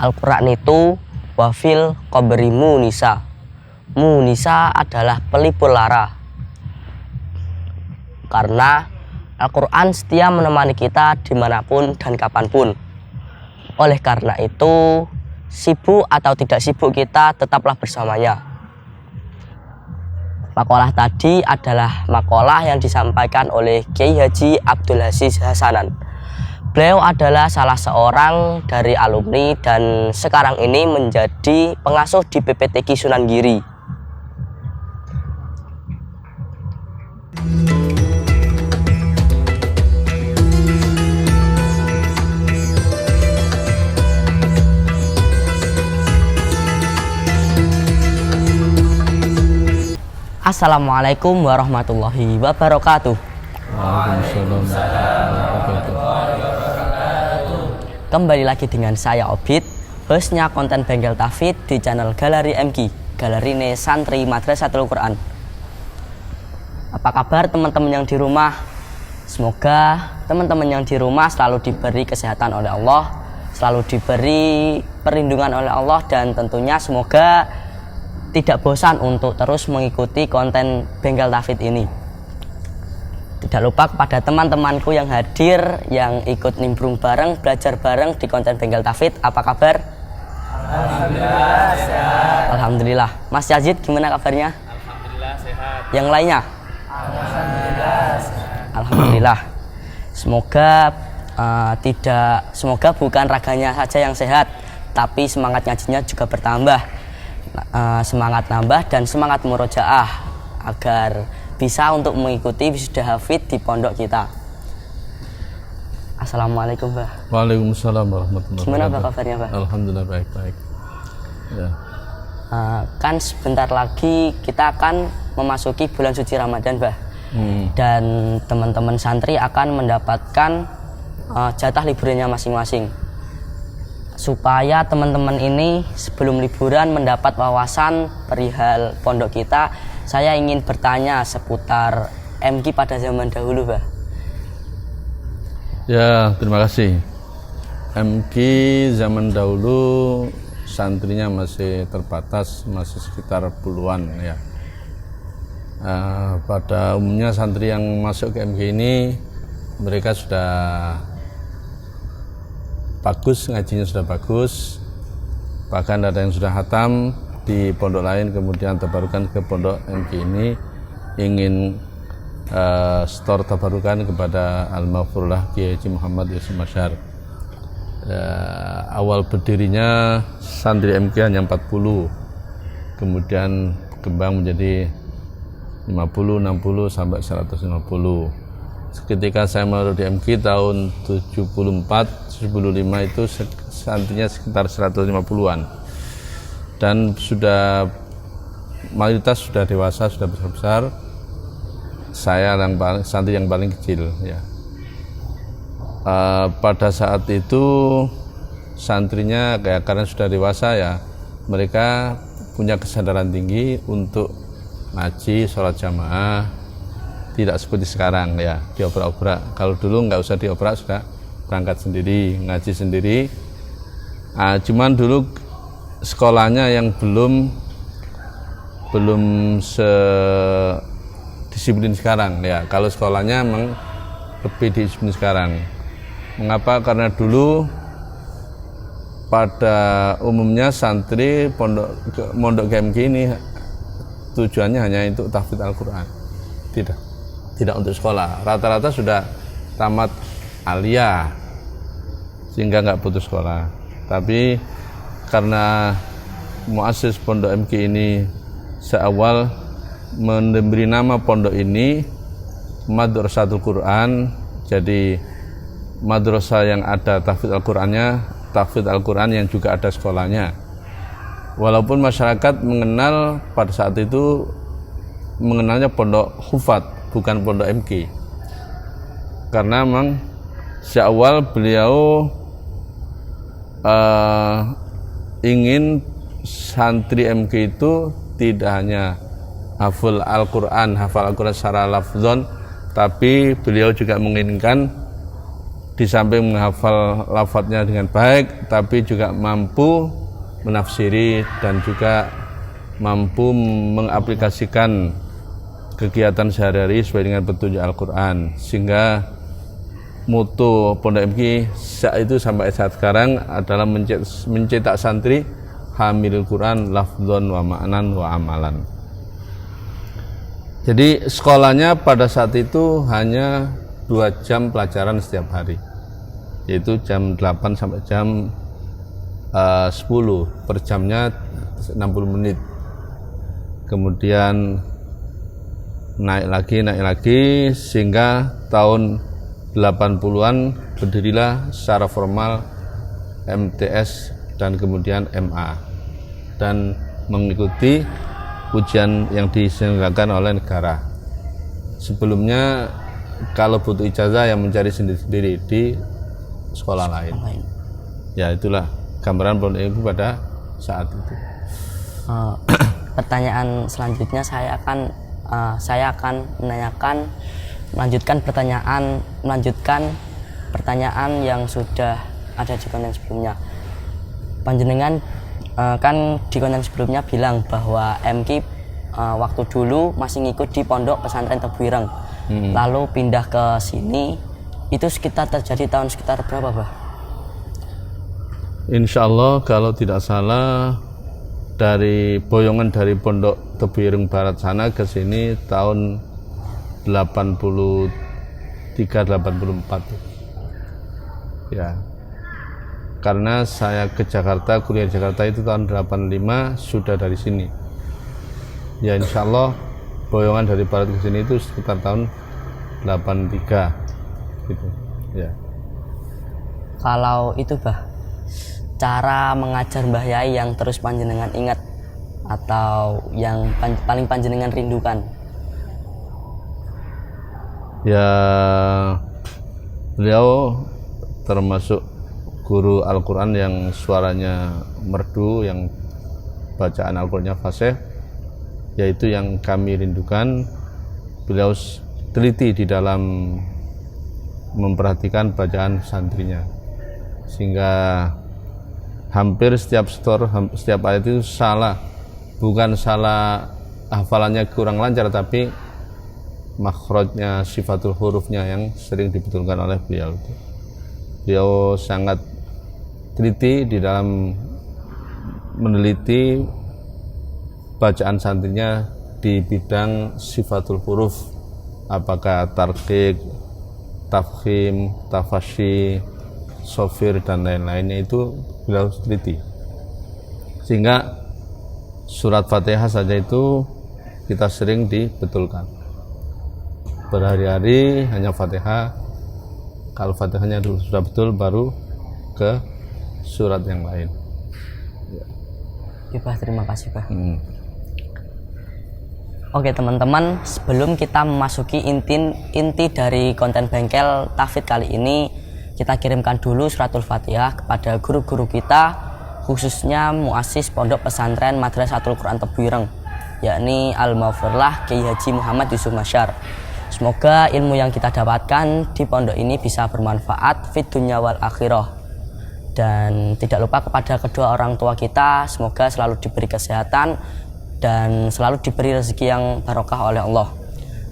Al-Quran itu wafil qabri munisa. Munisa adalah pelipur lara. Karena Al-Quran setia menemani kita dimanapun dan kapanpun. Oleh karena itu, sibuk atau tidak sibuk kita tetaplah bersamanya. Makalah tadi adalah makalah yang disampaikan oleh Kiai Haji Abdul Aziz Hasanan. Beliau adalah salah seorang dari alumni dan sekarang ini menjadi pengasuh di PPTQ Sunan Giri. Assalamualaikum warahmatullahi wabarakatuh. Waalaikumsalam warahmatullahi wabarakatuh. Kembali lagi dengan saya Obid, hostnya konten Bengkel Tafid di channel Galeri MG, Galerine Santri Madrasatul Quran. Apa kabar teman-teman yang di rumah? Semoga teman-teman yang di rumah selalu diberi kesehatan oleh Allah, selalu diberi perlindungan oleh Allah, dan tentunya semoga tidak bosan untuk terus mengikuti konten Bengkel Tafid ini. Tidak lupa kepada teman-temanku yang hadir, yang ikut nimbrung bareng, belajar bareng di konten Bengkel Tafid. Apa kabar? Alhamdulillah sehat. Alhamdulillah. Mas Yazid gimana kabarnya? Alhamdulillah sehat. Yang lainnya? Alhamdulillah sehat. Alhamdulillah. Semoga bukan raganya saja yang sehat, tapi semangat ngajinya juga bertambah. Semangat nambah dan semangat murojaah agar bisa untuk mengikuti wisuda hafid di pondok kita. Assalamualaikum, Mbah. Waalaikumsalam warahmatullahi wabarakatuh. Gimana Mbah kabarnya, Mbah? Alhamdulillah baik-baik. Ya. Kan sebentar lagi kita akan memasuki bulan suci Ramadan, Mbah. Dan teman-teman santri akan mendapatkan jatah liburannya masing-masing. Supaya teman-teman ini sebelum liburan mendapat wawasan perihal pondok kita, saya ingin bertanya seputar MG pada zaman dahulu, Mbah. Ya, terima kasih. MG zaman dahulu santrinya masih terbatas, masih sekitar puluhan ya. Pada umumnya santri yang masuk ke MG ini mereka sudah bagus, ngajinya sudah bagus, bahkan ada yang sudah hatam di pondok lain kemudian tabarukan ke pondok MG ini, ingin setor tabarukan kepada Al-Maghfurullah Kiai Haji Muhammad Yusuf Masyar. Awal berdirinya santri MG hanya 40, kemudian berkembang menjadi 50, 60 sampai 150. Ketika saya masuk di MG tahun 74, 75 itu santrinya sekitar 150-an. Dan sudah mayoritas sudah dewasa, sudah besar-besar. Saya santri yang paling kecil ya. Pada saat itu santrinya karena sudah dewasa ya, mereka punya kesadaran tinggi untuk ngaji, sholat jamaah, tidak seperti sekarang ya, diobrak-obrak. Kalau dulu nggak usah diobrak, sudah berangkat sendiri, ngaji sendiri. Cuman dulu sekolahnya yang belum sedisiplin sekarang ya. Kalau sekolahnya memang lebih disiplin sekarang. Mengapa? Karena dulu pada umumnya santri pondok GMG ini tujuannya hanya untuk tahfidz Al-Quran, tidak untuk sekolah. Rata-rata sudah tamat aliyah sehingga nggak putus sekolah. Tapi karena muassis pondok MG ini seawal memberi nama pondok ini Madrasatul Quran, jadi madrasah yang ada tahfidz Al-Qurannya, tahfidz Al-Quran yang juga ada sekolahnya. Walaupun masyarakat mengenal pada saat itu mengenalnya pondok hufat, bukan pondok MG, karena memang seawal beliau ingin santri MG itu tidak hanya hafal Al-Quran secara lafzon, tapi beliau juga menginginkan di samping menghafal lafadznya dengan baik, tapi juga mampu menafsiri dan juga mampu mengaplikasikan kegiatan sehari-hari sesuai dengan petunjuk Al-Quran. Sehingga moto Pondok MK saat itu sampai saat sekarang adalah mencetak santri hamilul Quran lafdzon wa ma'nan wa amalan. Jadi sekolahnya pada saat itu hanya 2 jam pelajaran setiap hari, yaitu jam 8 sampai jam 10, per jamnya 60 menit. Kemudian naik lagi sehingga tahun 80-an berdirilah secara formal MTS dan kemudian MA, dan mengikuti ujian yang diselenggarakan oleh negara. Sebelumnya kalau butuh ijazah yang mencari sendiri-sendiri di sekolah lain. Ya, itulah gambaran Pondok MK pada saat itu. Pertanyaan selanjutnya saya akan melanjutkan pertanyaan yang sudah ada di konten sebelumnya. Panjenengan kan di konten sebelumnya bilang bahwa MK waktu dulu masih ngikut di pondok pesantren Tebu Ireng, lalu pindah ke sini. Itu sekitar terjadi tahun sekitar berapa, Bah? Insya Allah kalau tidak salah dari boyongan dari pondok Tebu Ireng Barat sana ke sini tahun 83-84 ya. Karena saya ke Jakarta, kuliah di Jakarta itu tahun 85, sudah dari sini. Ya insya Allah boyongan dari barat ke sini itu sekitar tahun 83 gitu ya. Kalau itu, Bah, cara mengajar Mbah Yai yang terus panjenengan ingat atau yang paling panjenengan rindukan? Ya, beliau termasuk guru Al-Quran yang suaranya merdu, yang bacaan Al-Qurannya fasih, yaitu yang kami rindukan. Beliau teliti di dalam memperhatikan bacaan santrinya, sehingga hampir setiap ayat itu salah, bukan salah hafalannya kurang lancar, tapi makhrajnya, sifatul hurufnya yang sering dibetulkan oleh beliau. Beliau sangat teliti di dalam meneliti bacaan santrinya di bidang sifatul huruf, apakah tarqiq, tafkhim, tafasyi, sofir dan lain-lainnya, itu beliau teliti. Sehingga surat Fatihah saja itu kita sering dibetulkan. Berhari-hari hanya Fatihah. Kalau Fatihahnya sudah betul baru ke surat yang lain. Ya, Bah, terima kasih, Bah. Oke teman-teman, sebelum kita memasuki inti dari konten bengkel Tahfidz kali ini, kita kirimkan dulu suratul Fatihah kepada guru-guru kita, khususnya muassis Pondok Pesantren Madrasatul Quran Tebu Ireng, yakni Al-Maghfurlah Kiai Haji Muhammad Yusuf Masyar. Semoga ilmu yang kita dapatkan di pondok ini bisa bermanfaat fid dunya wal akhirah. Dan tidak lupa kepada kedua orang tua kita, semoga selalu diberi kesehatan dan selalu diberi rezeki yang barokah oleh Allah.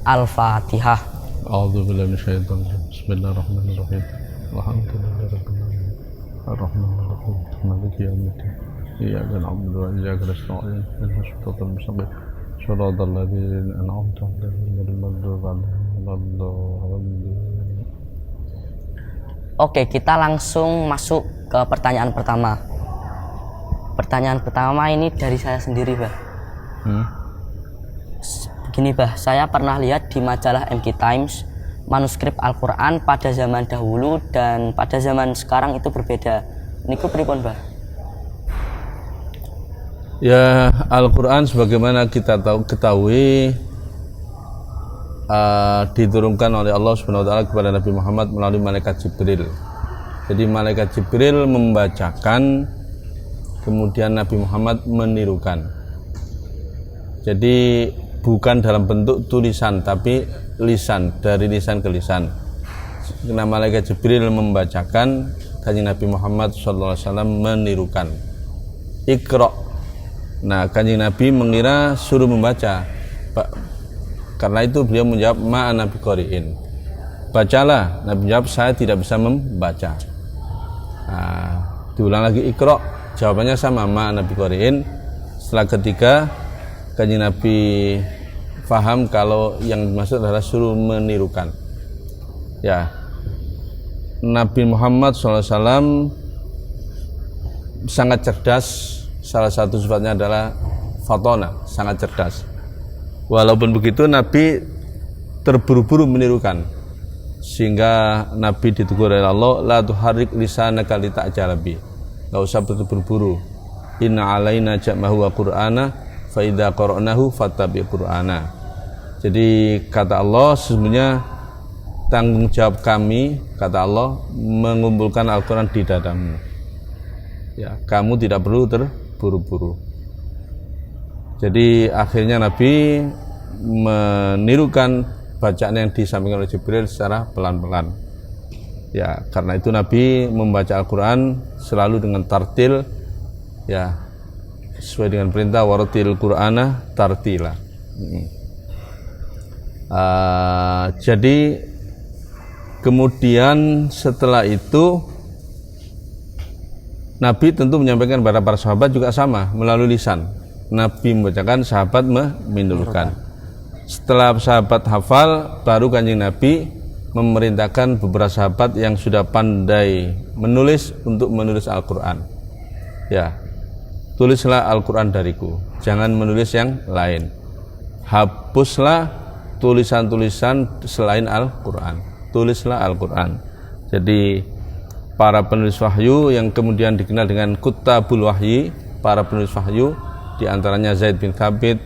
Al-Fatihah. A'udzubillahi minasyaitonir rajim. Bismillahirrahmanirrahim. Alhamdulillahirabbil alamin. Arrahmanirrahim. Maliki yaumiddin. Iyyaka na'budu wa iyyaka nasta'in. Ihdinas siratal mustaqim. Shiratal ladzina an'amta 'alaihim ghairil maghdubi 'alaihim waladdallin. Oke, kita langsung masuk ke pertanyaan pertama. Pertanyaan pertama ini dari saya sendiri, Bah. Begini, Bah, saya pernah lihat di majalah MK Times manuskrip Al-Quran pada zaman dahulu dan pada zaman sekarang itu berbeda. Niku pripun, Bah? Ya, Al-Quran sebagaimana kita ketahui diturunkan oleh Allah Subhanahu wa taala kepada Nabi Muhammad melalui malaikat Jibril. Jadi malaikat Jibril membacakan, kemudian Nabi Muhammad menirukan. Jadi bukan dalam bentuk tulisan tapi lisan, dari lisan ke lisan. karena malaikat Jibril membacakan, Kanjeng Nabi Muhammad SAW menirukan. Iqra. Nah, Kanjeng Nabi mengira suruh membaca. Karena itu beliau menjawab, ma'ana biqari'in. Bacalah. Nabi menjawab, saya tidak bisa membaca. Nah, diulang lagi Iqra. Jawabannya sama, ma'ana biqari'in. Setelah ketiga, Kanjeng Nabi faham kalau yang dimaksud adalah suruh menirukan. Ya, Nabi Muhammad SAW sangat cerdas. Salah satu sifatnya adalah fatona, sangat cerdas. Walaupun begitu Nabi terburu-buru menirukan, sehingga Nabi ditegur oleh Allah, la tuharrik lisanaka lita'jala bi. Enggak usah berburu-buru. Inna alaina jam'ahu wa qur'ana fa idza qara'nahu fattabi' qur'ana. Jadi kata Allah, sesungguhnya tanggung jawab kami, kata Allah, mengumpulkan Al-Quran di dadamu. Ya, kamu tidak perlu terburu-buru. Jadi akhirnya Nabi menirukan bacaan yang disampaikan oleh Jibril secara pelan-pelan. Ya, karena itu Nabi membaca Al-Quran selalu dengan tartil, ya, sesuai dengan perintah waratil Qur'ana tartila. Jadi kemudian setelah itu Nabi tentu menyampaikan kepada para sahabat juga sama melalui lisan. Nabi membacakan, sahabat menirukan. Setelah sahabat hafal, baru Kanjeng Nabi memerintahkan beberapa sahabat yang sudah pandai menulis untuk menulis Al-Quran. Ya, tulislah Al-Quran dariku, jangan menulis yang lain. Hapuslah tulisan-tulisan selain Al-Quran, tulislah Al-Quran. Jadi para penulis wahyu yang kemudian dikenal dengan Kutabul Wahyi, para penulis wahyu, diantaranya Zaid bin Thabit,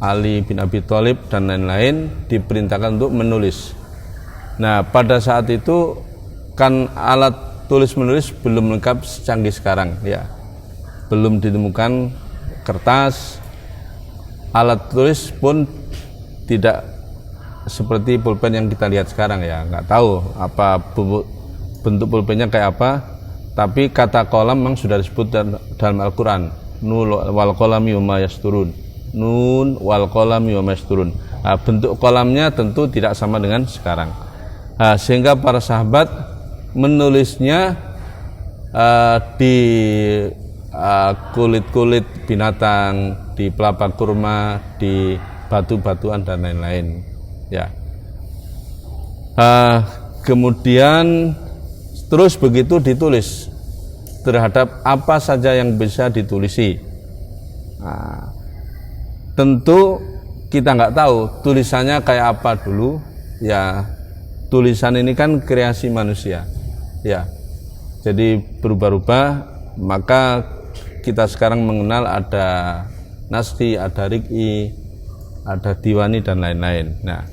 Ali bin Abi Thalib dan lain-lain, diperintahkan untuk menulis. Nah, pada saat itu kan alat tulis menulis belum lengkap secanggih sekarang, ya, belum ditemukan kertas. Alat tulis pun tidak seperti pulpen yang kita lihat sekarang, ya, nggak tahu apa bentuk pulpennya kayak apa, tapi kata kolam memang sudah disebut dalam Al-Quran, nun wal qalami wa ma yasturun, nun wal qalami wa ma yasturun. Nah, bentuk kolamnya tentu tidak sama dengan sekarang. Nah, sehingga para sahabat menulisnya di kulit-kulit binatang, di pelapa kurma, di batu-batuan dan lain-lain, ya. Kemudian terus begitu ditulis terhadap apa saja yang bisa ditulisi. Nah, tentu kita nggak tahu tulisannya kayak apa dulu, ya. Tulisan ini kan kreasi manusia, ya. Jadi berubah-ubah, maka kita sekarang mengenal ada naskhi, ada rik'i, ada diwani dan lain-lain. Nah,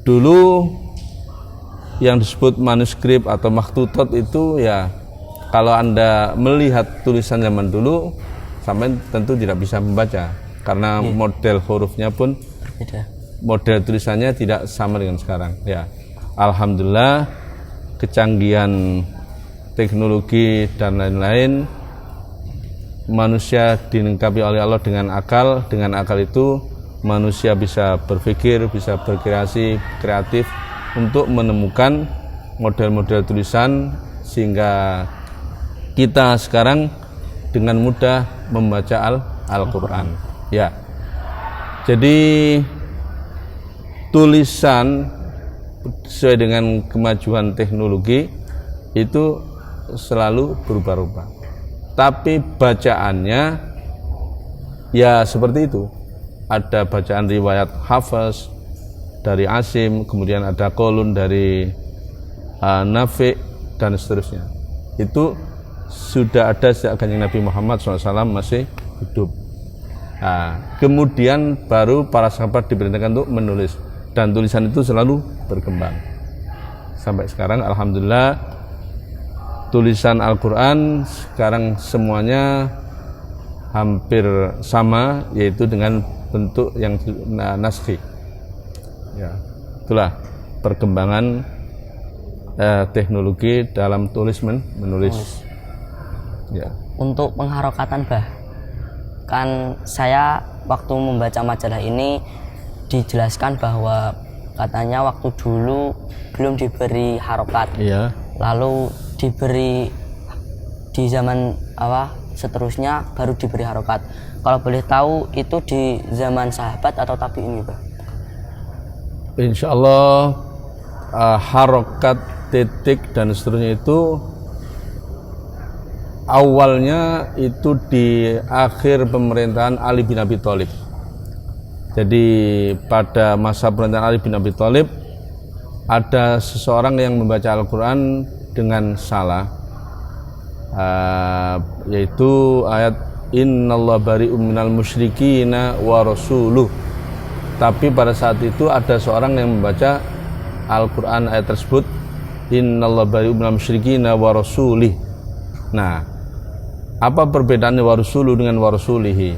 dulu yang disebut manuskrip atau makhtutot itu, ya, kalau Anda melihat tulisan zaman dulu, sampai tentu tidak bisa membaca karena model hurufnya pun berbeda. Model tulisannya tidak sama dengan sekarang, ya. Alhamdulillah kecanggihan teknologi dan lain-lain, manusia dilengkapi oleh Allah dengan akal. Dengan akal itu manusia bisa berpikir, bisa berkreasi, kreatif untuk menemukan model-model tulisan, sehingga kita sekarang dengan mudah membaca Al-Quran, ya. Jadi tulisan sesuai dengan kemajuan teknologi itu selalu berubah-ubah, tapi bacaannya ya seperti itu. Ada bacaan riwayat Hafs dari Asim, kemudian ada qaulun dari Nafi' dan seterusnya. Itu sudah ada sejak Kanjeng Nabi Muhammad SAW masih hidup. Nah, kemudian baru para sahabat diperintahkan untuk menulis, dan tulisan itu selalu berkembang sampai sekarang. Alhamdulillah tulisan Al-Quran sekarang semuanya hampir sama, yaitu dengan bentuk yang naskhi. Ya, itulah perkembangan teknologi dalam menulis. Ya. Untuk pengharokatan bah, kan saya waktu membaca majalah ini dijelaskan bahwa katanya waktu dulu belum diberi harokat, Iya. lalu diberi di zaman seterusnya baru diberi harokat. Kalau boleh tahu itu di zaman sahabat atau tabi'in bah? Insya Allah harokat, titik dan seterusnya itu awalnya itu di akhir pemerintahan Ali bin Abi Thalib. Jadi pada masa pemerintahan Ali bin Abi Thalib ada seseorang yang membaca Al-Quran dengan salah, yaitu ayat Innallaha bari'um minal musyrikina wa rasuluh. Tapi pada saat itu ada seorang yang membaca Al-Quran ayat tersebut Innallaha bari'um minal musyrikina wa rasulih. Nah, apa perbedaannya wa rasuluh dengan wa rasulihi?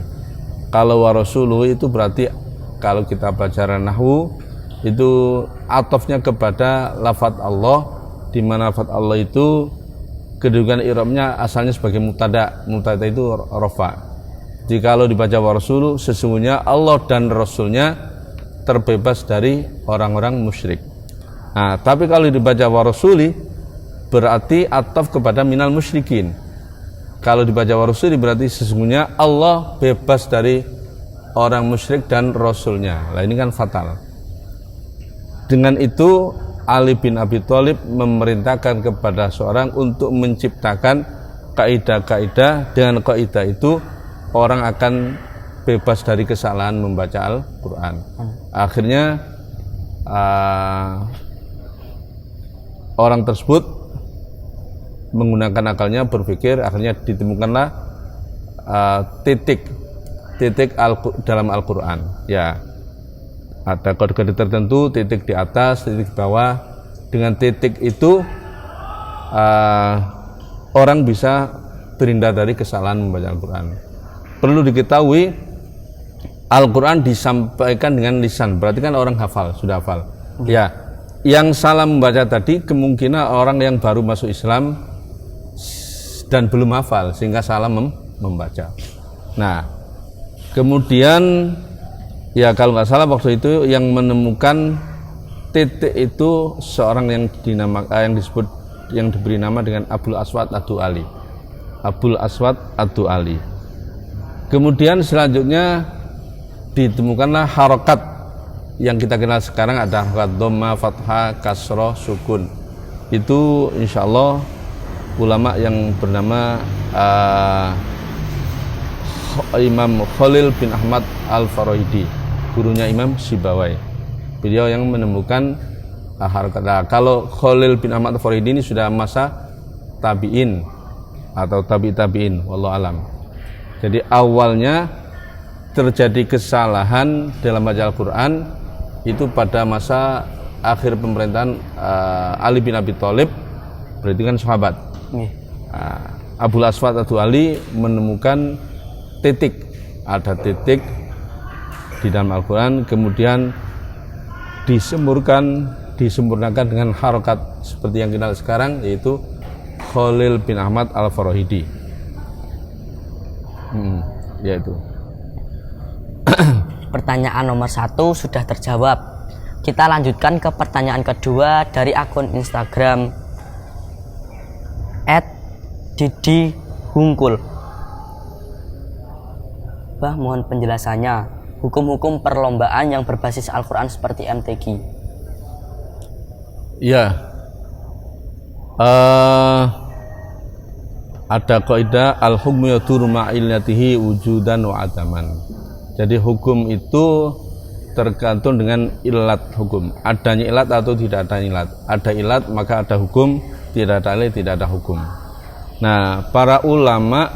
Kalau wa rasuluh itu berarti kalau kita baca nahwu itu atofnya kepada lafadz Allah, di mana lafadz Allah itu kedudukan i'rabnya asalnya sebagai mubtada. Mubtada itu rafa. Jika kalau dibaca wa rasuluh, sesungguhnya Allah dan Rasulnya terbebas dari orang-orang musyrik. Nah, tapi kalau dibaca wa rasuli berarti atof kepada minal musyrikin. Kalau dibaca wa rasuli berarti sesungguhnya Allah bebas dari orang musyrik dan Rasulnya. Nah, ini kan fatal. Dengan itu Ali bin Abi Thalib memerintahkan kepada seorang untuk menciptakan kaidah-kaidah. Dengan kaidah itu orang akan bebas dari kesalahan membaca Al-Quran. Akhirnya orang tersebut menggunakan akalnya berpikir, akhirnya ditemukanlah titik dalam Al-Quran. Ya, ada kode-kode tertentu, titik di atas, titik di bawah. Dengan titik itu orang bisa terhindar dari kesalahan membaca Al-Quran. Perlu diketahui Al-Quran disampaikan dengan lisan, berarti kan orang hafal, sudah hafal. Ya, yang salah membaca tadi kemungkinan orang yang baru masuk Islam dan belum hafal sehingga salah membaca. Nah, kemudian ya kalau nggak salah waktu itu yang menemukan titik itu seorang yang yang diberi nama dengan Abul Aswad Ad-Du'ali. Abul Aswad Ad-Du'ali. Kemudian selanjutnya ditemukanlah harokat yang kita kenal sekarang, ada harokat dhamma, fathah, kasroh, sukun. Itu insya Allah ulama yang bernama Imam Khalil bin Ahmad Al-Farahidi, gurunya Imam Sibawai. Beliau yang menemukan harokat. Nah, kalau Khalil bin Ahmad Al-Farahidi ini sudah masa tabi'in atau tabi'in, wallahu alam. Jadi awalnya terjadi kesalahan dalam baca Al-Quran itu pada masa akhir pemerintahan Ali bin Abi Thalib, berarti kan sahabat. Abul Aswad Ad-Du'ali menemukan titik, ada titik di dalam Al-Quran, kemudian disempurnakan dengan harokat seperti yang kita sekarang, yaitu Khalil bin Ahmad Al-Farahidi. Yaitu Pertanyaan nomor 1 sudah terjawab. Kita lanjutkan ke pertanyaan kedua dari akun Instagram @didihungkul. Bah, mohon penjelasannya. Hukum-hukum perlombaan yang berbasis Al-Quran seperti MTQ. Ya, ada kaidah al-hukmu yaduru ma'illatihi wujudan wa adaman. Jadi hukum itu tergantung dengan ilat hukum. Adanya ilat atau tidak ada ilat. Ada ilat maka ada hukum, tidak ada ilat tidak ada hukum. Nah, para ulama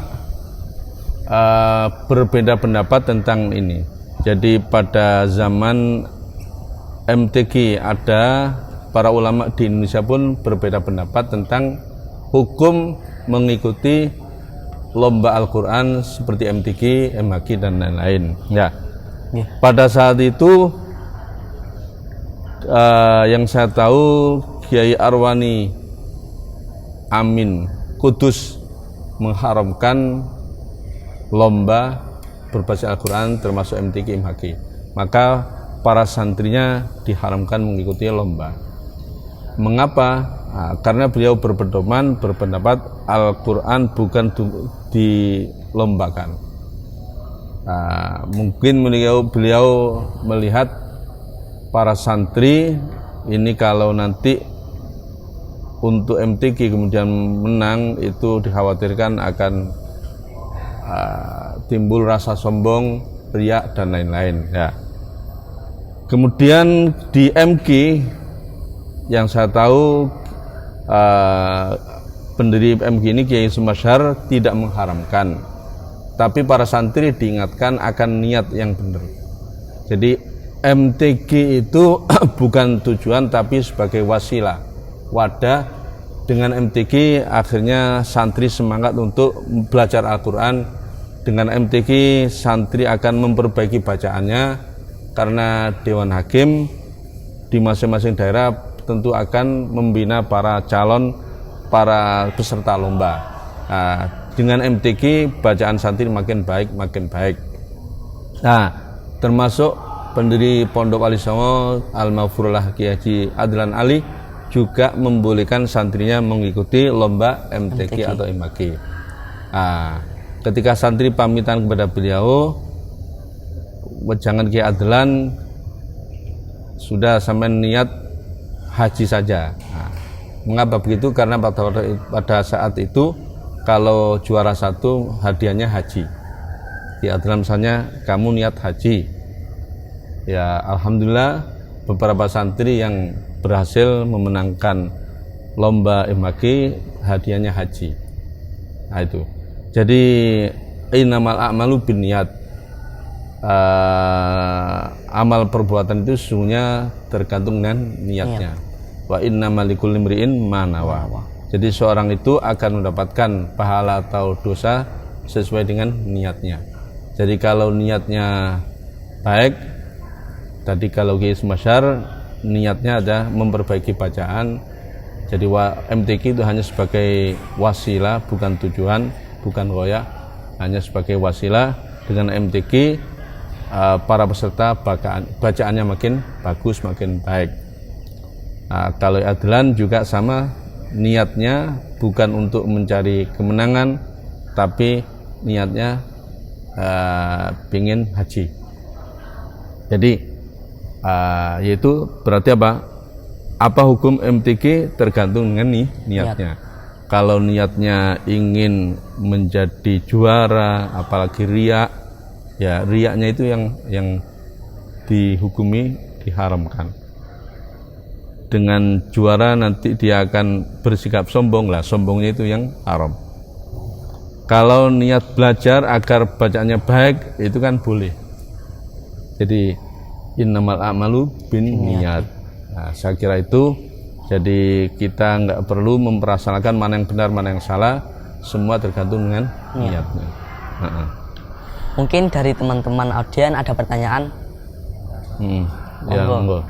berbeda pendapat tentang ini. Jadi pada zaman MTQ ada para ulama di Indonesia pun berbeda pendapat tentang hukum mengikuti lomba Al-Quran seperti MTQ, MHQ dan lain-lain. Ya. Pada saat itu yang saya tahu Kiai Arwani Amin Kudus mengharamkan lomba berbaca Al-Quran termasuk MTQ IMHQ, maka para santrinya diharamkan mengikuti lomba. Mengapa? Nah, karena beliau berpendapat Al-Quran bukan dilombakan. Nah, mungkin beliau melihat para santri ini kalau nanti untuk MTQ kemudian menang, itu dikhawatirkan akan timbul rasa sombong, riak dan lain-lain ya. Kemudian di MQ yang saya tahu pendiri MQ ini Kiai Sumasyar tidak mengharamkan, tapi para santri diingatkan akan niat yang benar. Jadi MTQ itu bukan tujuan tapi sebagai wasilah, wadah. Dengan MTQ akhirnya santri semangat untuk belajar Al-Quran. Dengan MTQ santri akan memperbaiki bacaannya, karena Dewan Hakim di masing-masing daerah tentu akan membina para para peserta lomba. Nah, dengan MTQ bacaan santri makin baik. Nah, termasuk pendiri Pondok Wali Songo Al-Maghfurullah Kiai Haji Adlan Ali juga membolehkan santrinya mengikuti lomba MTQ atau IMHQ. Nah, ketika santri pamitan kepada beliau, jangan Kiai Adlan, sudah sampai niat haji saja. Nah, mengapa begitu? Karena pada saat itu kalau juara satu hadiahnya haji. Kiai Adlan misalnya, kamu niat haji. Ya, alhamdulillah beberapa santri yang berhasil memenangkan lomba IMHQ hadiahnya haji. Nah itu. Jadi innamal a'malu binniyat. Amal perbuatan itu sesungguhnya tergantung dengan niatnya. Wa innamal likulli imri'in ma nawa. Jadi seorang itu akan mendapatkan pahala atau dosa sesuai dengan niatnya. Jadi kalau niatnya baik, tadi kalau Kiai Sumasyar niatnya ada memperbaiki bacaan. Jadi MTQ itu hanya sebagai wasilah, bukan tujuan, bukan ghoyah, hanya sebagai wasilah. Dengan MTQ para peserta bacaannya makin bagus, makin baik. Nah, kalau Adlan juga sama, niatnya bukan untuk mencari kemenangan, tapi niatnya ingin haji. Jadi yaitu berarti apa hukum MTQ tergantung dengan niatnya. Kalau niatnya ingin menjadi juara, apalagi riak, ya riaknya itu yang dihukumi, diharamkan. Dengan juara nanti dia akan bersikap sombong, lah sombongnya itu yang haram. Kalau niat belajar agar bacaannya baik, itu kan boleh. Jadi innamal a'malu binniyat. Nah, saya kira itu. Jadi kita nggak perlu mempermasalahkan mana yang benar, mana yang salah. Semua tergantung dengan niatnya. Mungkin dari teman-teman audien ada pertanyaan? Ya, monggo.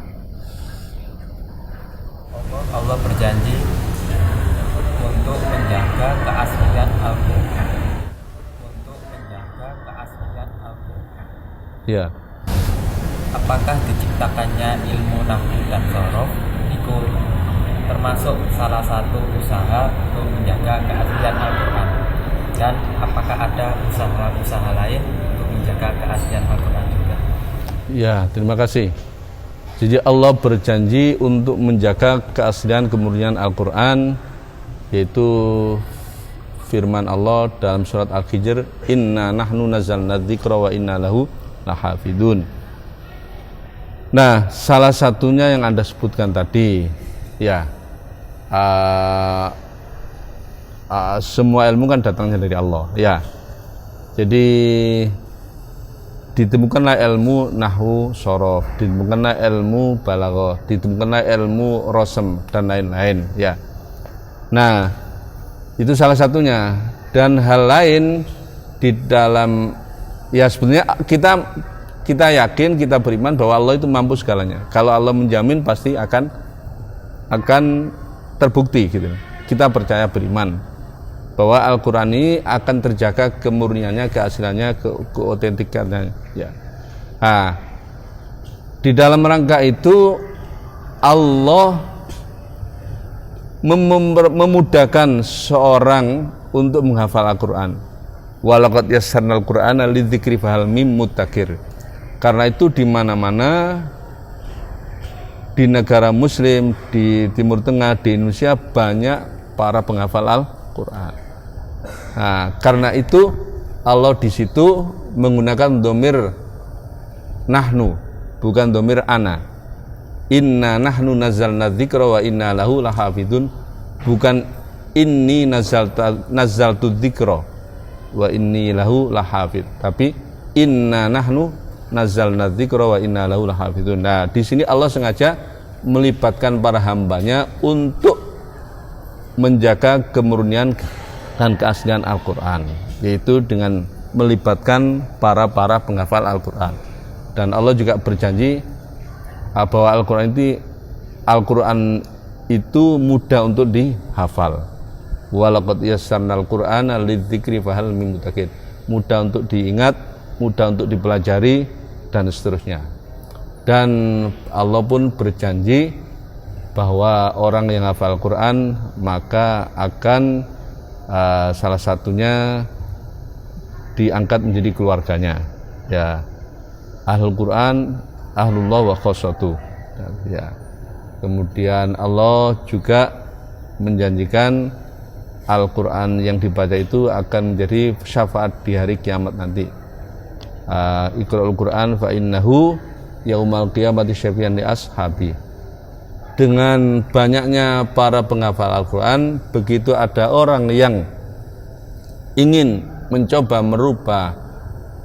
Allah berjanji untuk menjaga keaslian Al-Quran. Ya. Apakah diciptakannya ilmu nahwu dan sorof itu termasuk salah satu usaha untuk menjaga keaslian Al-Quran, dan apakah ada usaha-usaha lain untuk menjaga keaslian Al-Quran juga? Ya, terima kasih. Jadi Allah berjanji untuk menjaga keaslian kemurnian Al-Quran, yaitu firman Allah dalam surat Al-Hijr, inna nahnu nazzalna dzikra wa inna lahu lahafidun. Nah, salah satunya yang Anda sebutkan tadi, ya, semua ilmu kan datangnya dari Allah, ya. Jadi ditemukanlah ilmu nahwu sorof, ditemukanlah ilmu balaghah, ditemukanlah ilmu rosem dan lain-lain, ya. Nah, itu salah satunya. Dan hal lain di dalam, ya sebenarnya kita yakin, kita beriman bahwa Allah itu mampu segalanya. Kalau Allah menjamin pasti akan terbukti gitu. kita percaya beriman bahwa Al-Quran ini akan terjaga kemurniannya, keasliannya, keotentikannya. Ya. Nah, di dalam rangka itu Allah memudahkan seorang untuk menghafal Al-Quran. Walaqad yassarnal Qur'ana lidzikri fahal mim muddakir. Karena itu di mana-mana di negara Muslim, di Timur Tengah, di Indonesia banyak para penghafal Al-Quran. Nah, karena itu Allah di situ menggunakan dhamir nahnu, bukan dhamir ana. Inna nahnu nazzalna dzikra wa inna lahu lahafidun, bukan inni nazzaltu dzikra wa inni lahu lahafid, tapi inna nahnu nazzalna dzikra wa inna lahu lahafidun. Nah, di sini Allah sengaja melibatkan para hambanya untuk menjaga kemurnian dan keaslian Al-Quran, yaitu dengan melibatkan para penghafal Al-Quran. Dan Allah juga berjanji bahwa Al-Quran itu mudah untuk dihafal. Walaqad yassarnal Qur'ana lidzikri fahal mim muddakir. Mudah untuk diingat, mudah untuk dipelajari, dan seterusnya. Dan Allah pun berjanji bahwa orang yang hafal Al-Quran maka akan salah satunya diangkat menjadi keluarganya. Ya, Ahlul Quran Ahlullah wa khossatu. Ya. Kemudian Allah juga menjanjikan Al-Quran yang dibaca itu akan menjadi syafaat di hari kiamat nanti. Iqra'ul Quran fa innahu yaumal qiyamati syafi'an li ashabi. Dengan banyaknya para penghafal Al-Quran, begitu ada orang yang ingin mencoba merubah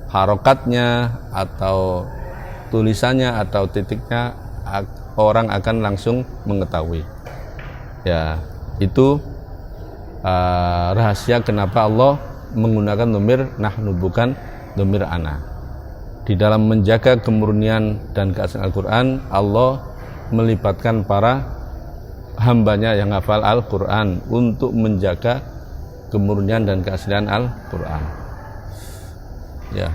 harokatnya atau tulisannya atau titiknya, orang akan langsung mengetahui. Ya, itu rahasia kenapa Allah menggunakan dhamir nahnu bukan dhamir ana. Di dalam menjaga kemurnian dan keaslian Al-Quran, Allah melibatkan para hambanya yang hafal Al-Quran untuk menjaga kemurnian dan keaslian Al-Quran. Ya.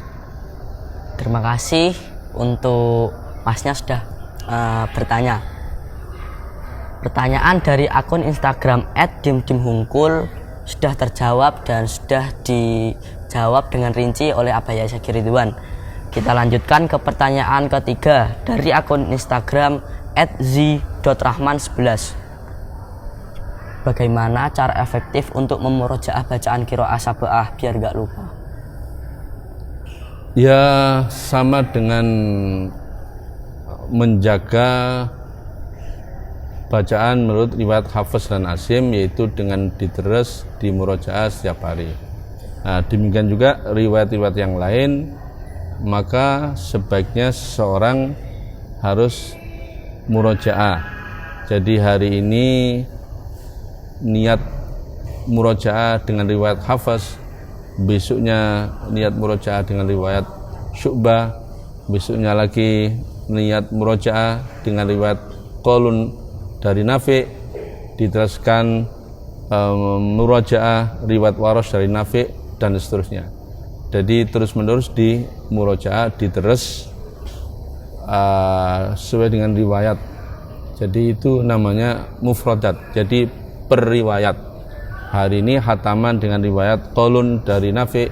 Terima kasih untuk Masnya sudah bertanya. Pertanyaan dari akun Instagram @dimdimhungkul sudah terjawab dan sudah dijawab dengan rinci oleh Abaya Syakir Ridwan. Kita lanjutkan ke pertanyaan ketiga dari akun Instagram @z.rahman11. Bagaimana cara efektif untuk memurojaah bacaan qiraah sab'ah biar gak lupa? Ya, sama dengan menjaga bacaan menurut riwayat Hafiz dan Asim, yaitu dengan diterus di murojaah setiap hari. Nah, demikian juga riwayat-riwayat yang lain, maka sebaiknya seseorang harus murojaah. Jadi hari ini niat murojaah dengan riwayat Hafiz, besoknya niat murojaah dengan riwayat Syu'bah, besoknya lagi niat murojaah dengan riwayat Qalun dari Nafi', diteruskan murojaah riwayat Warosh dari Nafi' dan seterusnya. Jadi terus menerus di murojaah, diterus sesuai dengan riwayat. Jadi itu namanya mufradat, jadi per riwayat. Hari ini khataman dengan riwayat Qalun dari Nafi',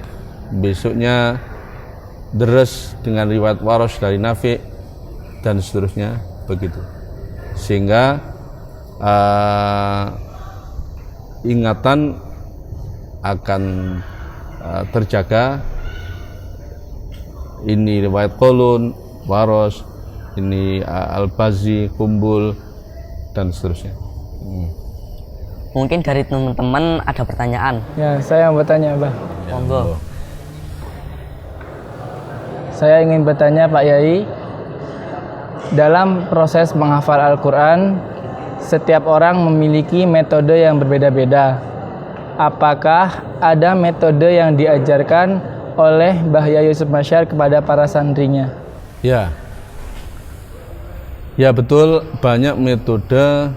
besoknya deres dengan riwayat Warosh dari Nafi', dan seterusnya begitu. Sehingga ingatan akan terjaga. Ini riwayat Qalun, Warosh, ini Al-Bazi, Kumbul, dan seterusnya. Mungkin dari teman-teman ada pertanyaan. Ya, saya mau bertanya, Bang. Monggo. Saya ingin bertanya, Pak Yai, dalam proses menghafal Al-Quran, setiap orang memiliki metode yang berbeda-beda. Apakah ada metode yang diajarkan oleh Mbah Yai Yusuf Masyar kepada para santrinya? Ya, ya betul, banyak metode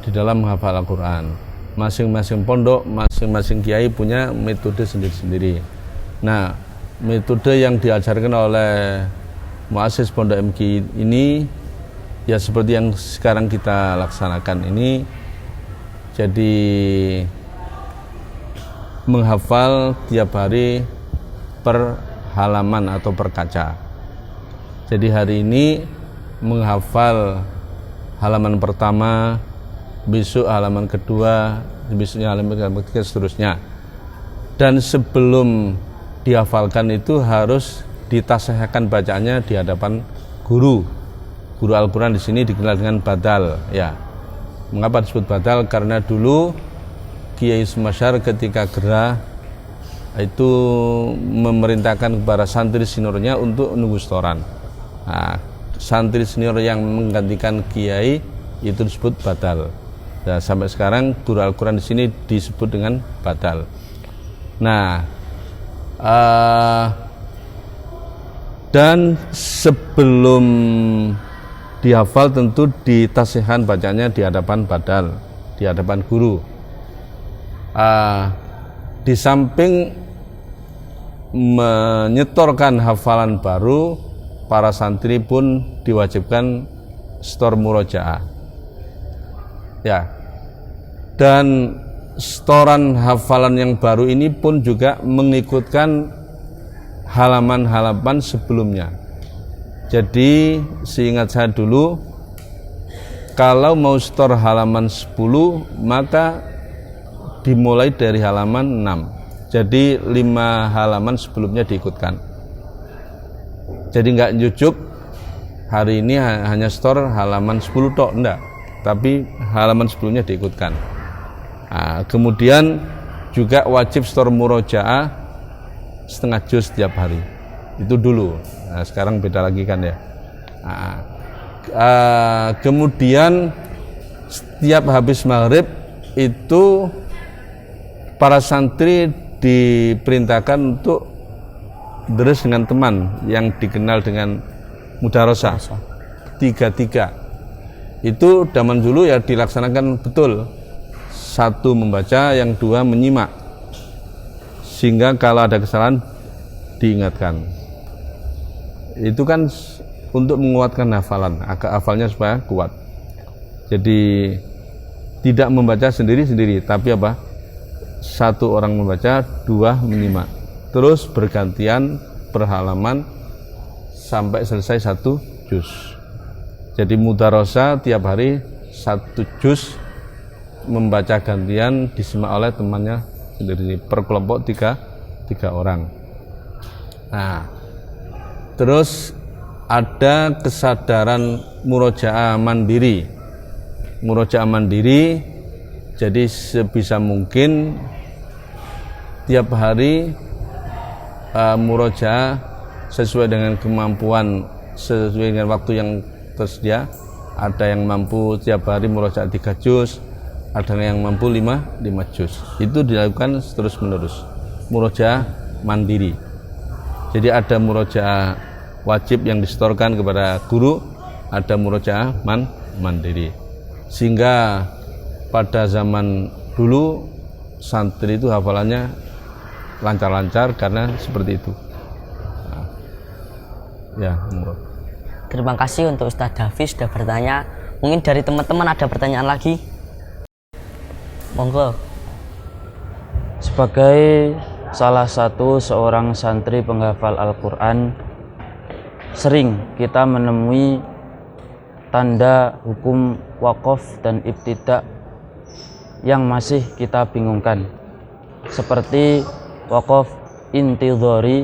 di dalam menghafal Al-Quran. masing-masing pondok, masing-masing kiai punya metode sendiri-sendiri. Nah, metode yang diajarkan oleh muassis Pondok MKI ini ya seperti yang sekarang kita laksanakan ini, jadi menghafal tiap hari per halaman atau per kaca. Jadi hari ini menghafal halaman pertama, besok halaman kedua, besoknya halaman ketiga, seterusnya. Dan sebelum dihafalkan itu harus ditasahkan bacaannya di hadapan guru. Guru Al-Quran di sini dikenal dengan badal. Ya, mengapa disebut badal? Karena dulu Kiai Sumasyar ketika gerah itu memerintahkan kepada santri seniornya untuk nunggu setoran. Nah, santri senior yang menggantikan kiai itu disebut badal. Nah, sampai sekarang guru Al-Quran di sini disebut dengan badal. Nah, dan sebelum dihafal tentu ditasihkan bacanya di hadapan badal, di hadapan guru. Di samping menyetorkan hafalan baru, para santri pun diwajibkan setor murojaah. Ya. Dan setoran hafalan yang baru ini pun juga mengikutkan halaman-halaman sebelumnya. Jadi seingat saya dulu, kalau mau setor halaman 10 maka dimulai dari halaman 6. Jadi 5 halaman sebelumnya diikutkan. Jadi nggak nyucuk hari ini hanya setor halaman 10 tok, enggak, tapi halaman sebelumnya diikutkan. Nah, kemudian juga wajib setor murojaah setengah juz setiap hari. Itu dulu. Nah, sekarang beda lagi kan ya. Nah, kemudian setiap habis maghrib itu para santri diperintahkan untuk deres dengan teman yang dikenal dengan mudarosah 3-3. Itu zaman dulu ya dilaksanakan betul. 1 membaca, yang 2 menyimak, sehingga kalau ada kesalahan diingatkan. Itu kan untuk menguatkan hafalan, agar hafalnya supaya kuat. Jadi tidak membaca sendiri-sendiri, tapi apa? 1 orang membaca, 2 menyimak, terus bergantian per halaman sampai selesai 1 juz. Jadi mudarosah tiap hari 1 juz, membaca gantian, disimak oleh temannya sendiri per kelompok 3 orang. Nah, terus ada kesadaran murojaah mandiri. Murojaah mandiri, jadi sebisa mungkin tiap hari murojaah sesuai dengan kemampuan, sesuai dengan waktu yang tersedia. Ada yang mampu tiap hari murojaah 3 juz, ada yang mampu 5 juz. Itu dilakukan terus menerus. Murojaah mandiri. Jadi ada murojaah wajib yang disetorkan kepada guru, ada murojaah mandiri. Sehingga pada zaman dulu santri itu hafalannya lancar-lancar karena seperti itu. Nah, ya, Terima kasih untuk Ustadz Davis sudah bertanya. Mungkin dari teman-teman ada pertanyaan lagi? Monggo. Sebagai salah satu seorang santri penghafal Al-Quran, sering kita menemui tanda hukum wakaf dan ibtidak yang masih kita bingungkan, seperti wakaf intidhari.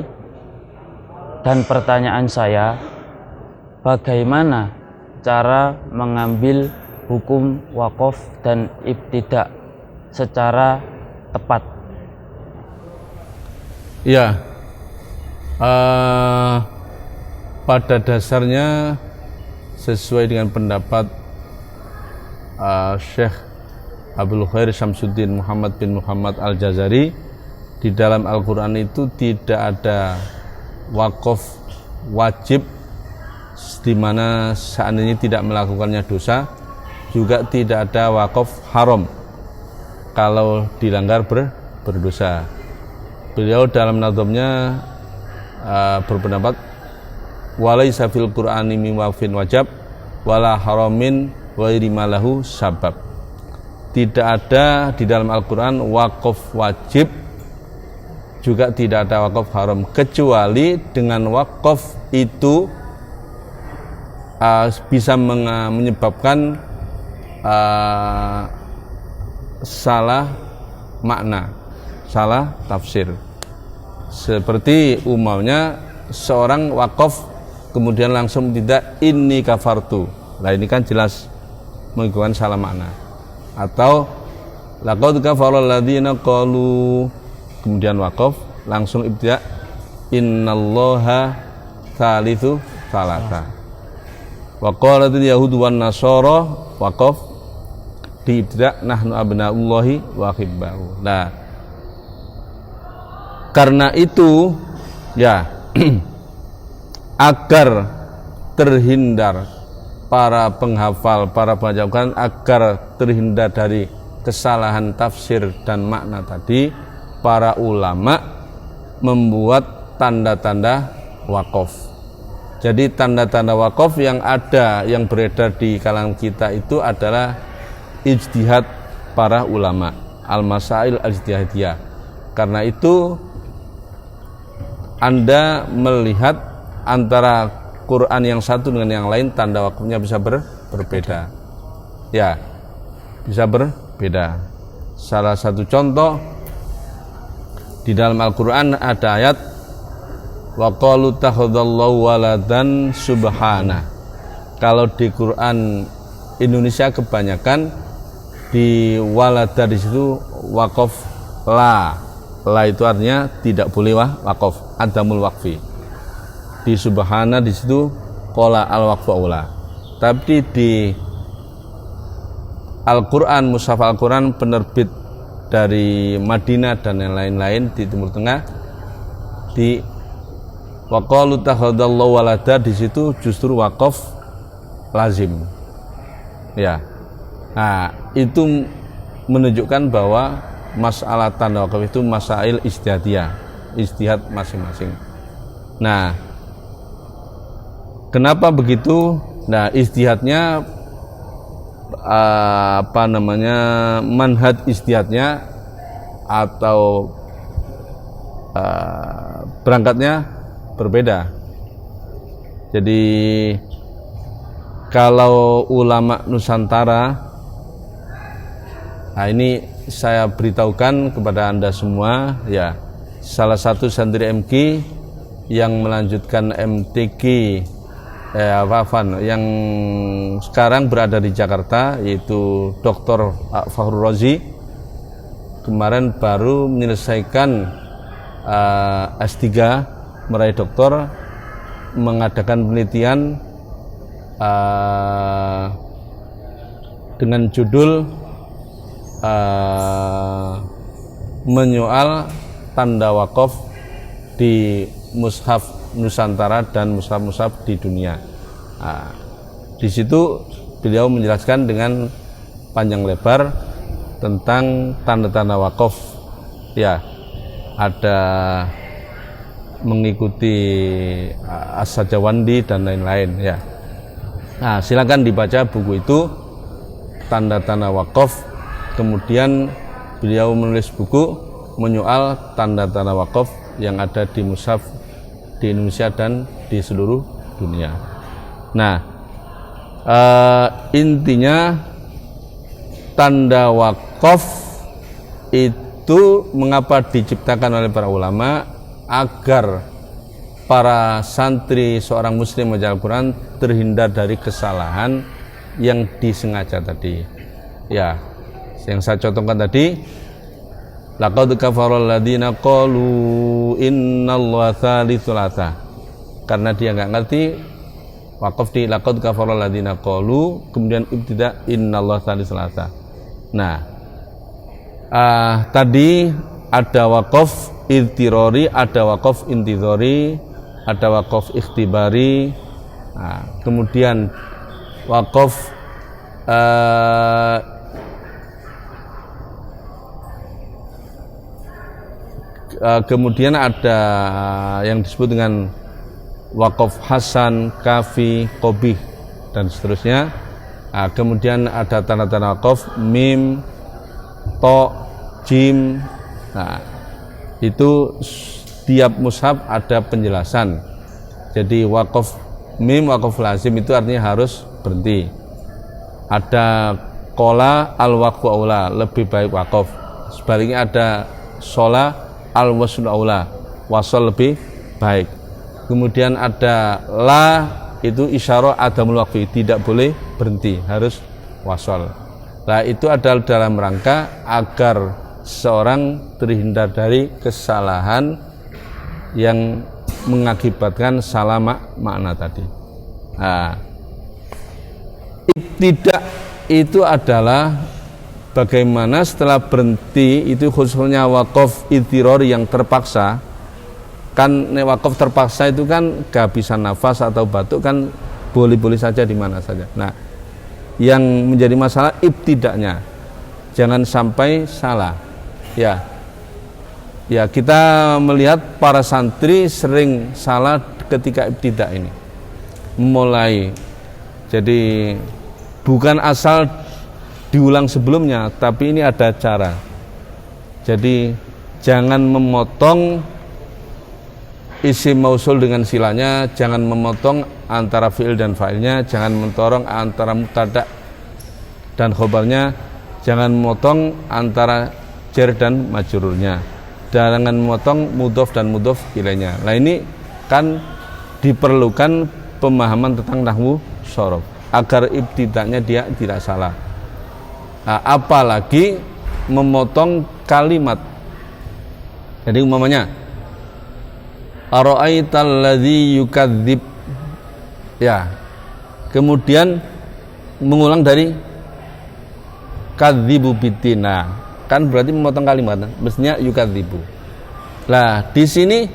Dan pertanyaan saya, bagaimana cara mengambil hukum wakaf dan ibtidak secara tepat? Ya, pada dasarnya sesuai dengan pendapat Syekh Abdul Khair Syamsuddin Muhammad bin Muhammad Al-Jazari, di dalam Al-Quran itu tidak ada wakaf wajib di mana seandainya tidak melakukannya dosa, juga tidak ada wakaf haram. kalau dilanggar berdosa. Beliau dalam nazamnya berpendapat walaisa fil qur'ani min waqfin wajab wala haramin ghairi malahu sabab. Tidak ada di dalam Al-Qur'an wakaf wajib, juga tidak ada wakaf haram, kecuali dengan wakaf itu bisa menyebabkan salah makna, salah tafsir. Seperti umpamanya seorang wakaf kemudian langsung tidak inni kafartu. Nah ini kan jelas menunjukkan salah makna. Atau laqad kafara alladziina qalu, kemudian wakaf langsung ibtida innallaha tsalitsu tsalatsa. Wa qalatil yahudu wan nasara, wakaf di ibtida nahnu abnaullahi wa hibbahu. Nah, karena itu ya agar terhindar para penghafal, para pembaca Al-Quran, agar terhindar dari kesalahan tafsir dan makna tadi, para ulama membuat tanda-tanda wakaf. Jadi tanda-tanda wakaf yang ada, yang beredar di kalangan kita itu adalah ijtihad para ulama, al-masail al-ijtihadiyah. Karena itu Anda melihat antara Quran yang satu dengan yang lain tanda wakafnya bisa berbeda. Ya, bisa berbeda. Salah satu contoh di dalam Al-Quran ada ayat wa qalu takhadallahu waladan subhana. Kalau di Quran Indonesia kebanyakan di walada di situ wakaf la. La itu artinya tidak boleh wakaf, adamul waqfi. Di subhana di situ qala al-waqfu aula. Tapi di Al-Quran, mushaf Al-Quran penerbit dari Madinah dan yang lain-lain di Timur Tengah, di waqalu takhadallahu walada di situ justru wakaf lazim. Ya. Nah, itu menunjukkan bahwa masalah tanda wakaf itu masail ijtihadiyah, ijtihad masing-masing. Nah, kenapa begitu? Nah, ijtihadnya manhaj ijtihadnya atau berangkatnya berbeda. Jadi kalau ulama Nusantara, nah ini saya beritahukan kepada Anda semua ya, salah satu santri MQ yang melanjutkan MTQ yang sekarang berada di Jakarta, yaitu Dr. Fakhrul Razi, kemarin baru menyelesaikan S3, meraih doktor, mengadakan penelitian dengan judul menyoal tanda wakaf di mushaf Nusantara dan mushaf-mushaf di dunia. Nah, di situ beliau menjelaskan dengan panjang lebar tentang tanda-tanda wakaf. Ya, ada mengikuti As-Sajawandi dan lain-lain. Ya. Nah, silakan dibaca buku itu, tanda-tanda wakaf. Kemudian beliau menulis buku menyoal tanda-tanda wakaf yang ada di mushaf di Indonesia dan di seluruh dunia. Nah, intinya tanda wakaf itu mengapa diciptakan oleh para ulama, agar para santri seorang muslim membaca Al-Quran terhindar dari kesalahan yang disengaja tadi. Ya, yang saya contohkan tadi, laqad kafara alladziina qalu innallaha tsalitsu tsalatsa. Karena dia enggak ngerti, wakaf di laqad kafara alladziina qalu, kemudian ibtida innallaha tsalitsu tsalatsa. Nah, tadi ada wakaf idtirori, ada wakaf intidhori, ada wakaf ikhtibari. Nah, kemudian wakaf kemudian ada yang disebut dengan wakaf hasan, kafi, qobih dan seterusnya. Kemudian ada tanda-tanda wakaf mim, to, jim. Nah, itu tiap mushaf ada penjelasan. Jadi wakaf mim, wakaf lazim itu artinya harus berhenti. Ada kola al-waqfu aula, lebih baik wakaf. Sebaliknya ada shola al-wasl aula, wasol lebih baik. Kemudian ada la, itu isyarah adamul waqfi, tidak boleh berhenti, harus wasol. Nah, itu adalah dalam rangka agar seorang terhindar dari kesalahan yang mengakibatkan salah makna tadi. Nah, ibtidak itu adalah bagaimana setelah berhenti, itu khususnya wakaf idtiror yang terpaksa. Kan wakaf terpaksa itu kan kehabisan nafas atau batuk kan boleh-boleh saja di mana saja. Nah, yang menjadi masalah ibtidaknya, jangan sampai salah. Ya kita melihat para santri sering salah ketika ibtidak ini. Mulai, jadi bukan asal diulang sebelumnya, tapi ini ada cara. Jadi jangan memotong isim mausul dengan silanya, jangan memotong antara fi'il dan fa'ilnya, jangan memotong antara mubtada dan khobarnya, jangan memotong antara jar dan majrurnya, jangan memotong mudhof dan mudhof ilaihnya. Nah, ini kan diperlukan pemahaman tentang nahwu shorof agar ibtidaknya dia tidak salah. Nah, apalagi memotong kalimat. Jadi umpamanya ara'aital ladzi yukadzib, ya, kemudian mengulang dari kadzibu bitina, kan berarti memotong kalimat, mestinya yukadzibu. Lah di sini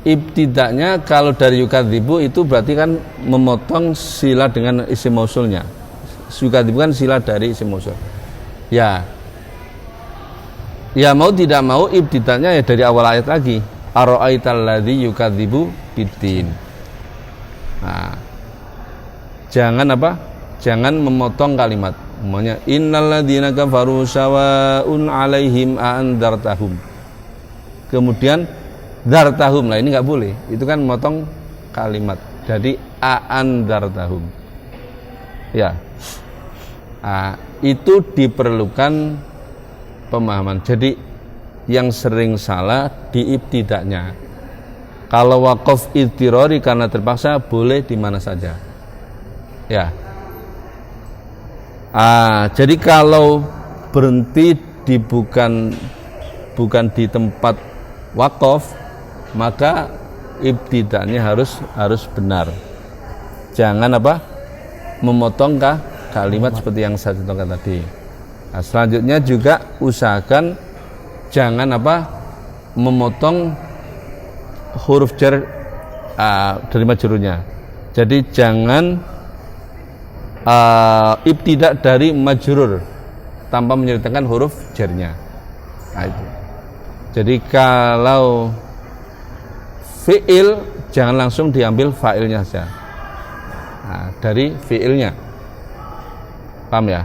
ibtidaknya kalau dari yukadzibu itu berarti kan memotong sila dengan isim mausulnya. Yukadzibu kan sila dari isim mausul. Ya mau tidak mau ibtidaknya ya dari awal ayat lagi. Ara'aital ladzi yukadzibu biddin. Nah, jangan memotong kalimat. Namanya innal ladzina kafaru sawaun 'alaihim a'andartahum. Kemudian dartahum. Nah, ini enggak boleh. Itu kan memotong kalimat. Jadi a'andartahum. Ya. Itu diperlukan pemahaman. Jadi yang sering salah di ibtidaknya. Kalau wakaf idtirori karena terpaksa boleh di mana saja. Ya. Jadi kalau berhenti di bukan di tempat wakaf, maka ibtidaknya harus benar. Jangan memotong kalimat seperti yang saya contohkan tadi. Nah, selanjutnya juga usahakan jangan memotong huruf jar dari majrurnya. Jadi jangan ibtidak dari majrur tanpa menyertakan huruf jarnya. Nah, itu. Jadi kalau fi'il jangan langsung diambil fa'ilnya saja. Nah, dari fi'ilnya. Paham ya?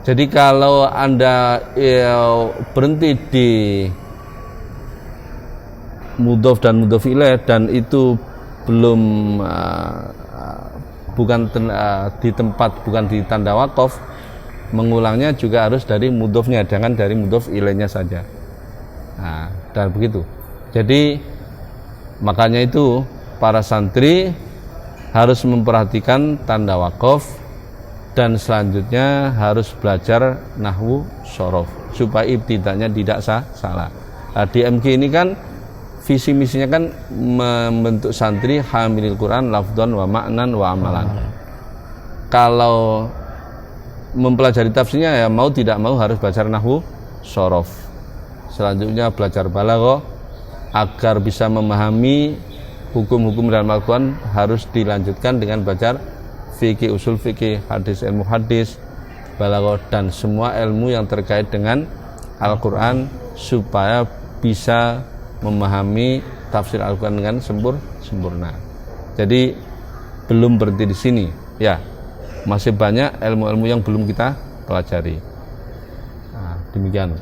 Jadi kalau Anda berhenti di mudhof dan mudhof ilaih dan itu belum bukan di tempat, bukan di tanda wakaf, mengulangnya juga harus dari mudhofnya, jangan dari mudhof ilaihnya saja. Nah, dan begitu. Jadi makanya itu para santri harus memperhatikan tanda wakaf. Dan selanjutnya harus belajar nahwu shorof supaya ibtidaknya tidak salah. Nah, di MG ini kan visi misinya kan membentuk santri hamilil Quran lafdhan wa ma'nan wa amalan. Kalau mempelajari tafsirnya ya mau tidak mau harus belajar nahwu shorof. Selanjutnya belajar balaghah agar bisa memahami hukum-hukum dalam Al-Quran, harus dilanjutkan dengan belajar fikih, usul fikih, hadis, ilmu hadis, balaghah dan semua ilmu yang terkait dengan Al-Quran supaya bisa memahami tafsir Al-Quran dengan sempurna. Jadi belum berhenti di sini, ya, masih banyak ilmu-ilmu yang belum kita pelajari. Nah, demikian.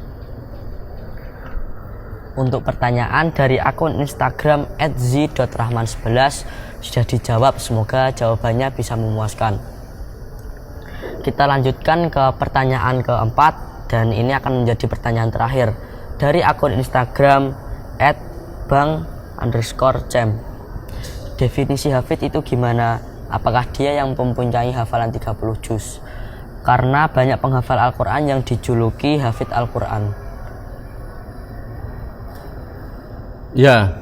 Untuk pertanyaan dari akun Instagram @z.rahman11 sudah dijawab, semoga jawabannya bisa memuaskan. Kita lanjutkan ke pertanyaan keempat, dan ini akan menjadi pertanyaan terakhir dari akun Instagram @bang_cem. Definisi hafid itu gimana? Apakah dia yang mempunyai hafalan 30 juz? Karena banyak penghafal Al-Quran yang dijuluki hafid Al-Quran. Ya,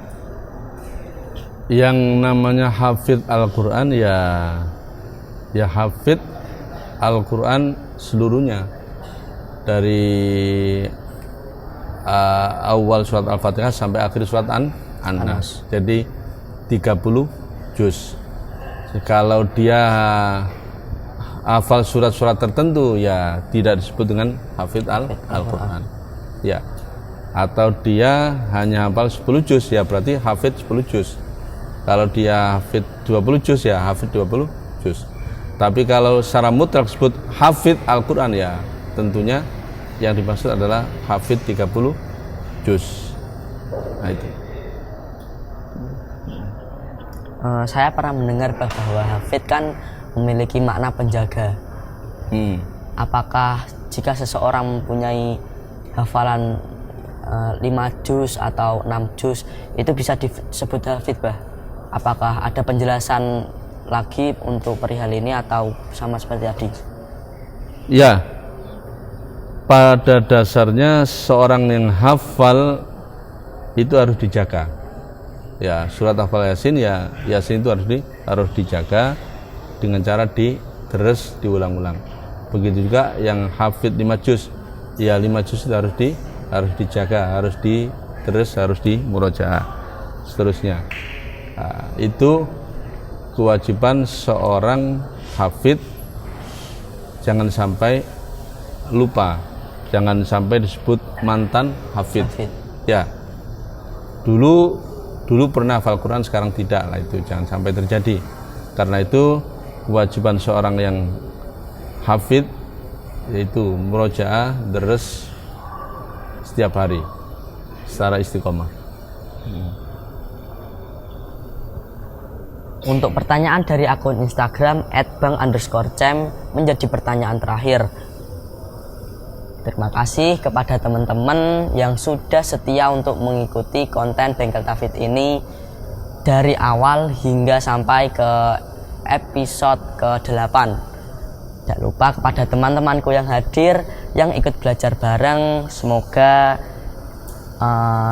yang namanya hafid Al-Quran ya hafid Al-Quran seluruhnya, dari awal surat Al-Fatihah sampai akhir surat An-Nas. Jadi 30 juz. Kalau dia hafal surat-surat tertentu, ya tidak disebut dengan hafid Al-Quran. Ya. Atau dia hanya hafal 10 juz, ya berarti hafid 10 juz. Kalau dia hafid 20 juz, ya hafid 20 juz. Tapi kalau secara mutlak disebut hafid Al-Quran, ya tentunya yang dimaksud adalah hafid 30 juz. Nah itu. Saya pernah mendengar bahwa hafid kan memiliki makna penjaga. Apakah jika seseorang mempunyai hafalan 5 juz atau 6 juz itu bisa disebut hafid, Bah? Apakah ada penjelasan lagi untuk perihal ini atau sama seperti tadi? Ya, pada dasarnya seorang yang hafal itu harus dijaga. Ya, surat hafal Yasin, ya Yasin itu harus dijaga dengan cara diterus diulang-ulang. Begitu juga yang hafid 5 juz, ya 5 juz itu harus dijaga, harus diterus, harus dimurojaah, seterusnya. Nah, itu kewajiban seorang hafid, jangan sampai lupa, jangan sampai disebut mantan hafid. Ya, dulu pernah hafal Quran, sekarang tidak, lah itu jangan sampai terjadi. Karena itu kewajiban seorang yang hafid yaitu murojaah, deres setiap hari secara istiqomah. Untuk pertanyaan dari akun Instagram @bang_cem menjadi pertanyaan terakhir. Terima kasih kepada teman-teman yang sudah setia untuk mengikuti konten Bengkel Tauhid ini dari awal hingga sampai ke episode ke-8. Tidak lupa kepada teman-temanku yang hadir, yang ikut belajar bareng, semoga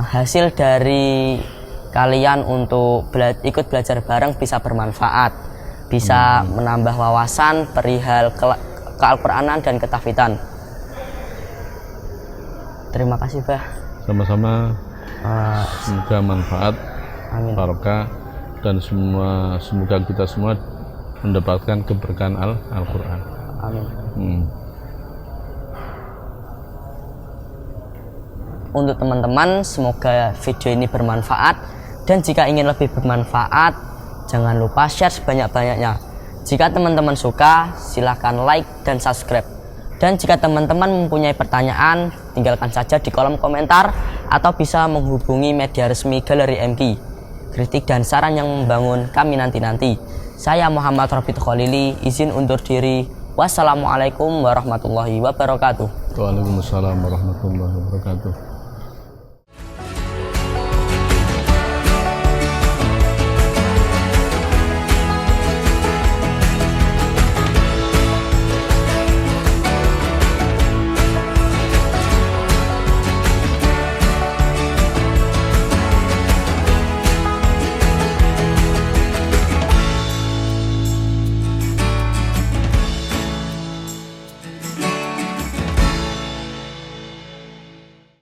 hasil dari kalian untuk ikut belajar bareng bisa bermanfaat, bisa menambah wawasan perihal ke-Al-Quranan dan ketahfidzan. Terima kasih, Bah. Sama-sama. Semoga manfaat, barokah, dan semoga kita semua mendapatkan keberkahan Al-Quran. Amin. Untuk teman-teman, semoga video ini bermanfaat, dan jika ingin lebih bermanfaat, jangan lupa share sebanyak-banyaknya. Jika teman-teman suka, silahkan like dan subscribe. Dan jika teman-teman mempunyai pertanyaan, tinggalkan saja di kolom komentar atau bisa menghubungi media resmi Galeri MK. Kritik dan saran yang membangun kami nanti-nanti. Saya Muhammad Robit Khalili, izin undur diri. Wassalamualaikum warahmatullahi wabarakatuh. Waalaikumsalam warahmatullahi wabarakatuh.